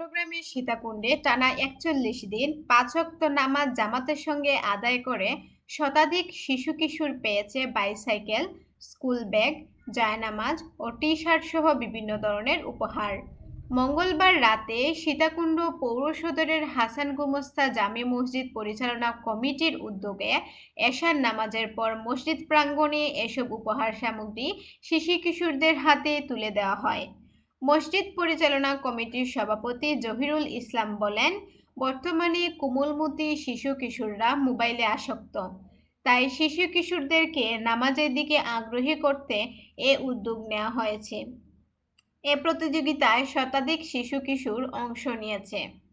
চট্টগ্রামের সীতাকুণ্ডে টানা ৪১ দিন ৫ ওয়াক্ত নামাজ জামাতের সঙ্গে আদায় করে শতাধিক শিশু-কিশোর পেয়েছে বাইসাইকেল, স্কুল ব্যাগ, জায়নামাজ ও টি-শার্ট সহ বিভিন্ন ধরনের উপহার। মঙ্গলবার রাতে সীতাকুণ্ড পৌর সদরের হাসান গুমস্তা জামে মসজিদ পরিচালনা কমিটির উদ্যোগে এশার নামাজের পর মসজিদ প্রাঙ্গণে এসব উপহার সামগ্রী শিশু-কিশোরদের হাতে তুলে দেওয়া হয়। মসজিদ পরিচালনা কমিটির সভাপতি জহিরুল ইসলাম বলেন, বর্তমানে কোমলমতি শিশু-কিশোররা মোবাইলে আসক্ত। তাই শিশু-কিশোরদেরকে নামাজের দিকে আগ্রহী করতে এ উদ্যোগ নেওয়া হয়েছে। এ প্রতিযোগিতায় শতাধিক শিশু-কিশোর অংশ নিয়েছে।